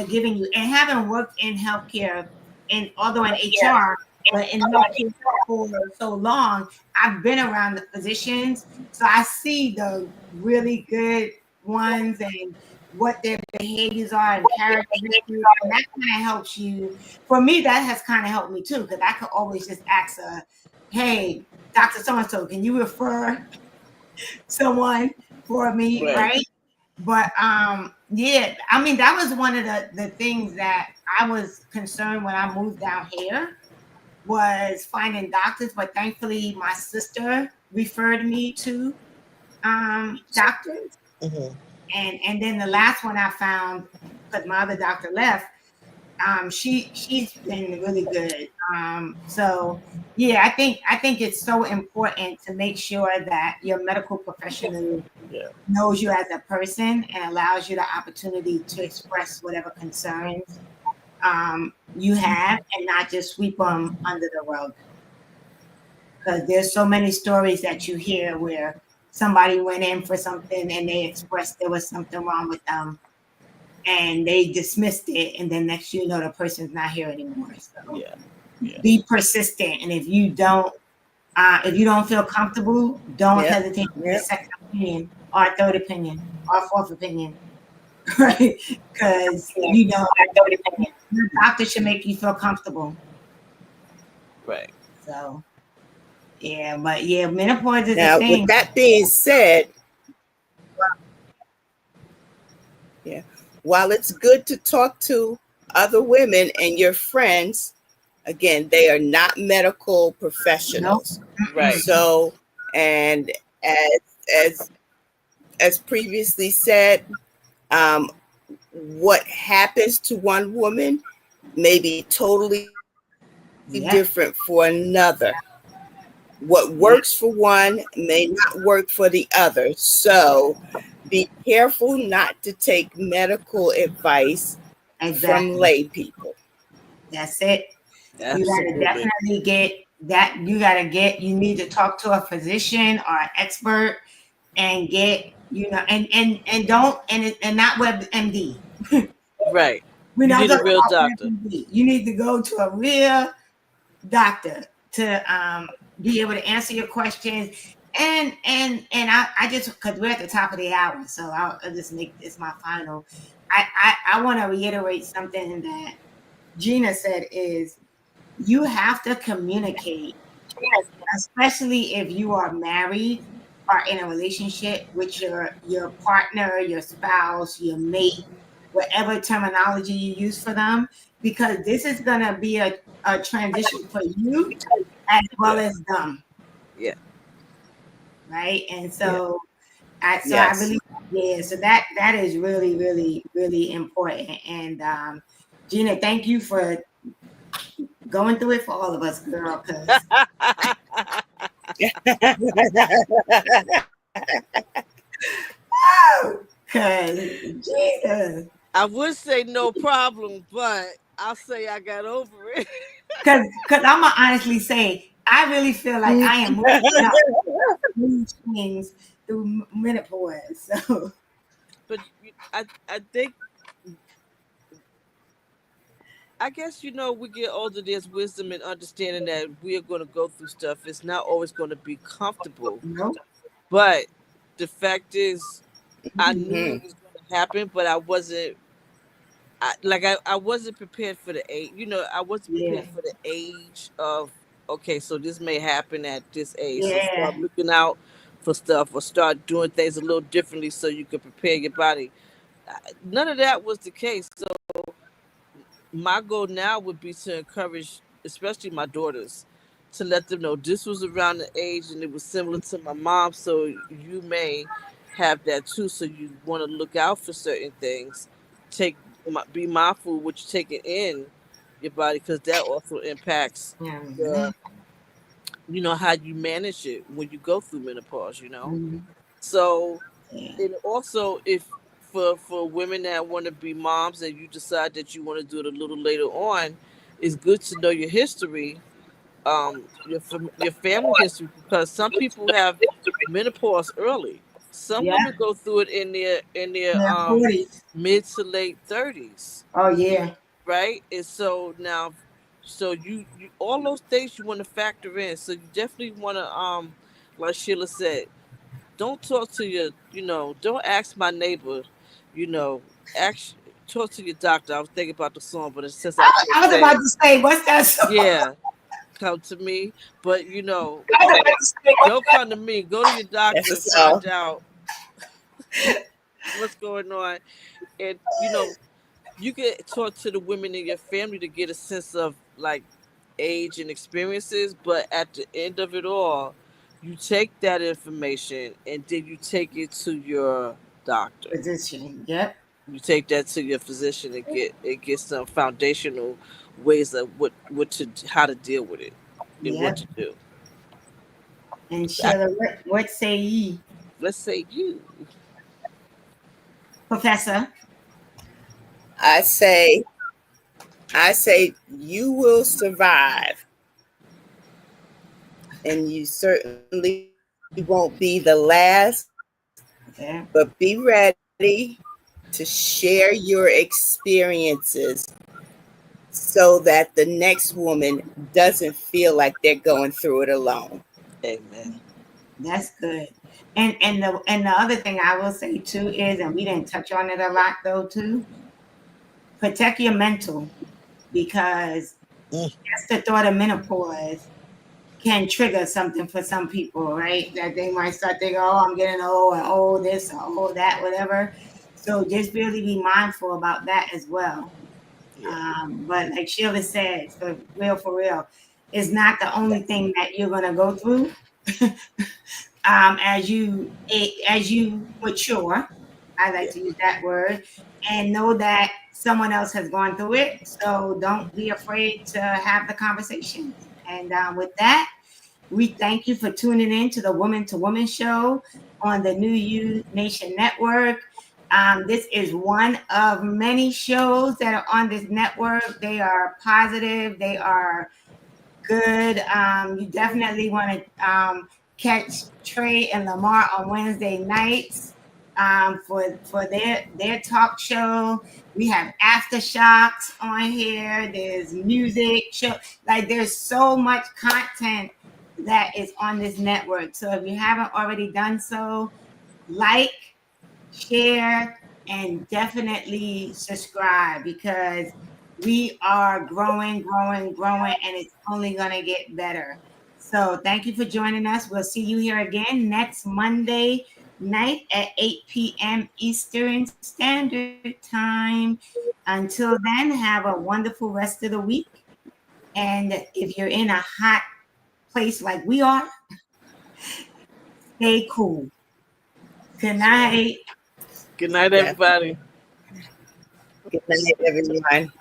giving you. And having worked in healthcare, and although in HR, but in healthcare for so long, I've been around the physicians, so I see the really good ones and what their behaviors are and characteristics, and that kind of helps you. For me, that has kind of helped me too, because I could always just ask a, "Hey, Dr. So and so, can you refer someone for me?" Right. Right. But yeah, I mean, that was one of the things that I was concerned when I moved down here, was finding doctors. But thankfully my sister referred me to doctors. Hmm. And then the last one I found, because my other doctor left, she's been really good. So yeah, I think it's so important to make sure that your medical professional Yeah. knows you as a person and allows you the opportunity to express whatever concerns you have, and not just sweep them under the rug. Because there's so many stories that you hear where somebody went in for something and they expressed there was something wrong with them, and they dismissed it, and then next you know the person's not here anymore. So Yeah. Yeah. be persistent, and if you don't feel comfortable, don't Yep. hesitate to get a Yep. second opinion or a third opinion or a fourth opinion. Right? Because your doctor should make you feel comfortable. Right. So yeah, but yeah, menopause is a Now, with thing. that being said, yeah, while it's good to talk to other women and your friends, again, they are not medical Nope. professionals. Mm-mm. Right. So, and as as as previously said, um, what happens to one woman may be totally different for another. Yep. What works for one Yep. may not work for the other. So be careful not to take medical advice from lay Exactly. people. That's it. You gotta Absolutely. definitely get that. You need to talk to a physician or an expert and get, and don't, and not WebMD. Right. We're You not need a talking real about doctor. WebMD. You need to go to a real doctor to be able to answer your questions. And I just, because we're at the top of the hour, so I'll just make this my final. I want to reiterate something that Gina said, is you have to communicate, especially if you are married or in a relationship with your partner, your spouse, your mate, whatever terminology you use for them, because this is gonna be a transition for you as well Yeah. as them, Yeah. right? And Yeah. so I Yes. really, yeah, so that is really, really, really important. And Gina, thank you for going through it for all of us, girl, because Jesus. I would say no problem, but I'll say I got over it. Because I'm gonna honestly say, I really feel like I am moving up mood swings through menopause. So But I think, I guess, we get older. There's wisdom and understanding that we are going to go through stuff. It's not always going to be comfortable, no, but the fact is, I knew Mhm. it was going to happen, but I wasn't. I wasn't prepared for the age. I wasn't yeah, prepared for the age of, okay, so this may happen at this age. So start yeah, looking out for stuff, or start doing things a little differently so you can prepare your body. None of that was the case. So my goal now would be to encourage, especially my daughters, to let them know this was around the age and it was similar to my mom. So you may have that too. So you want to look out for certain things. Take Be mindful what you're taking in your body, because that also impacts yeah, your, how you manage it when you go through menopause. mhm, So, yeah, and also, if for women that want to be moms and you decide that you want to do it a little later on, it's good to know your history, your family history, because some people have menopause early. Some yeah, women go through it in their yeah, 40s. mid to late 30s, Oh yeah, right? And so now, so you all those things you want to factor in. So you definitely want to, like Sheila said, don't talk to don't ask my neighbor, you know, ask talk to your doctor. I was thinking about the song, but since I can't I was about sing, to say, what's that song? yeah, come to me. But I was about to say, what's don't come to me. Go to your That's doctor a and song. find out what's going on. And you can talk to the women in your family to get a sense of like age and experiences, but at the end of it all, you take that information and then you take it to your doctor. position. Yep, You take that to your physician and get some foundational ways of what to how to deal with it and what yep. to do. And I, Sheila, what say ye, let's say you. Professor? I say, I say, you will survive, and you certainly won't be the last. But be Yeah, ready to share your experiences so that the next woman doesn't feel like they're going through it alone. Amen. that's good. And the other thing I will say too is, and we didn't touch on it a lot though too, protect your mental because Mm, just the thought of menopause can trigger something for some people, right? That they might start thinking, oh, I'm getting old, and oh, this, or oh, that, whatever. So just really be mindful about that as well. yeah. But like Sheila said, for real, it's not the only thing that you're gonna go through as you mature. I like Yeah. to use that word, and know that someone else has gone through it. So don't be afraid to have the conversations. And with that, we thank you for tuning in to the Woman to Woman show on the New You Nation Network. This is one of many shows that are on this network. They are positive, they are good. You definitely want to catch Trey and Lamar on Wednesday nights for their talk show. We have aftershocks on here. There's music show. Like there's so much content that is on this network. So if you haven't already done so, like, share, and definitely subscribe because we are growing, growing, growing, and it's only going to get better. So, thank you for joining us. We'll see you here again next Monday night at 8 p.m. Eastern Standard Time. Until then, have a wonderful rest of the week. And if you're in a hot place like we are, stay cool. Good That's right. night. Good night, Yeah. everybody. Good night, everyone.